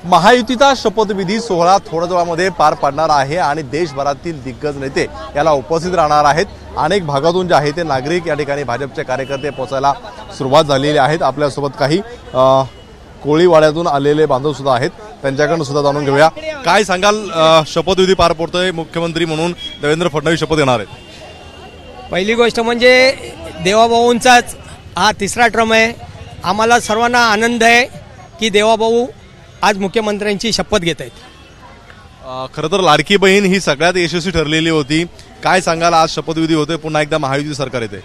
महायुतीचा शपथविधी सोहळा थोड्याच वेळामध्ये पार पडणार आहे आणि देशभरातील दिग्गज नेते याला उपस्थित राहणार आहेत। अनेक भागातून जे आहे ते नागरिक या ठिकाणी भाजपचे कार्यकर्ते पोहोचायला सुरुवात झालेली आहेत। आपल्यासोबत काही कोळीवाड्यातून आलेले बांधव सुद्धा आहेत, त्यांच्याकडून सुद्धा जाणून घेऊया। काय सांगाल, शपथविधी पार पडतोय, मुख्यमंत्री म्हणून देवेंद्र फडणवीस शपथ घेणार आहेत। पहिली गोष्ट म्हणजे देवाभाऊंचाच हा तिसरा टर्म आहे। आम्हाला सर्वांना आनंद आहे की देवाभाऊ आज मुख्यमंत्र्यांची शपथ घेत आहेत। खरं तर लाडकी बहीण ही सगळ्यात यशस्वी ठरलेली होती। काय सांगाल, आज शपथविधी होते, पुन्हा एकदा महायुती सरकार येते।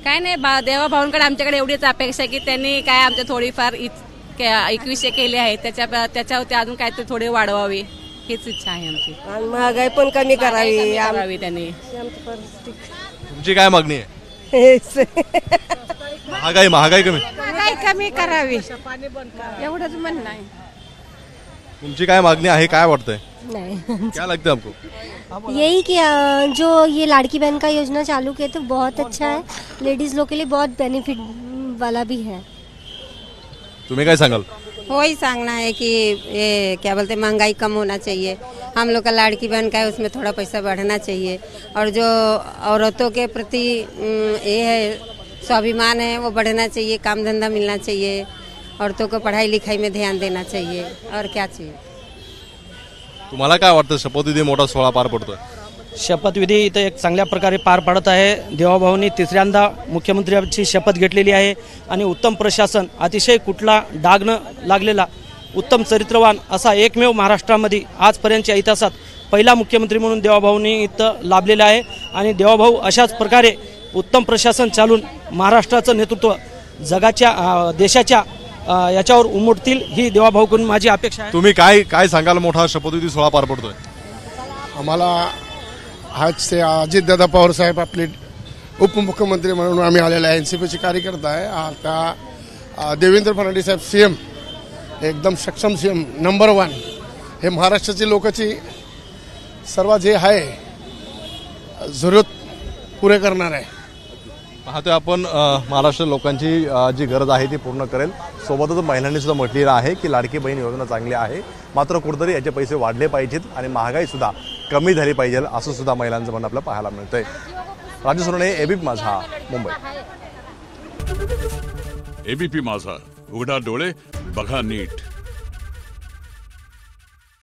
काय नाही, देवाभाऊंकडे आमच्याकडे एवढीच अपेक्षा आहे की त्यांनी काय आमच्या थोडीफार 21 केले आहेत, त्याच्यावरती अजून काय ते थोडे वाढवावे हीच इच्छा आहे आमची। महागाई पण कमी करावी त्यांनी। तुमची काय मागणी आहे? महागाई कमी करावी एवढंच म्हणणं आहे। तुमची काय मागणी आहे, काय वाटतंय? नहीं क्या लगता है आपको? यही कि जो ये लाड़की बहन का योजना चालू किया तो बहुत अच्छा है, लेडीज लोग के लिए बहुत बेनिफिट वाला भी है। तुम्हें क्या सांगाल? वही सांगना है कि ये क्या बोलते महंगाई कम होना चाहिए, हम लोग का लाड़की बहन का है उसमें थोड़ा पैसा बढ़ना चाहिए, और जो औरतों के प्रति ये है स्वाभिमान है वो बढ़ना चाहिए, काम धंधा मिलना चाहिए, औरतों को पढ़ाई लिखाई में ध्यान देना चाहिए, और क्या चाहिए। तुम्हाला काय वाटतं, शपथविधी मोठा सोहळा पार पडतोय? शपथविधी इथं एक चांगल्या प्रकारे पार पडत आहे। देवाभाऊंनी तिसऱ्यांदा मुख्यमंत्र्यांची शपथ घेतलेली आहे आणि उत्तम प्रशासन, अतिशय कुठला डाग न लागलेला उत्तम चरित्रवान असा एकमेव महाराष्ट्रामध्ये आजपर्यंतच्या इतिहासात पहिला मुख्यमंत्री म्हणून देवाभाऊंनी इथं लाभलेला आहे। आणि देवाभाऊ अशाच प्रकारे उत्तम प्रशासन चालून महाराष्ट्राचं नेतृत्व जगाच्या देशाच्या याच्यावर उमटतील ही देवाभाऊकडून माझी अपेक्षा आहे। तुम्ही काय सांगाल, मोठा शपथविधी सोहळा पार पडतोय? आम्हाला आज से अजितदादा पवार साहेब आपले उपमुख्यमंत्री म्हणून आम्ही आलेले आहे, एनसीपीचे कार्यकर्ता आहे। आता देवेंद्र फडणवीस साहेब सीएम, एकदम सक्षम सीएम नंबर 1 हे महाराष्ट्राची लोकांची सर्व जे आहे जरूरत पुरे करणार आहे। पाहतोय आपण महाराष्ट्र लोकांची जी गरज आहे ती पूर्ण करेल। सोबतच महिलांनी सुद्धा म्हटलेलं आहे की लाडकी बहीण योजना चांगली आहे, मात्र कुठेतरी याचे पैसे वाढले पाहिजेत आणि महागाई सुद्धा कमी झाली पाहिजे, असं सुद्धा महिलांचं म्हणणं आपल्याला पाहायला मिळतंय। राजू सोनवणे, एबीपी माझा, मुंबई। एबीपी माझा, उघडा डोळे बघा नीट।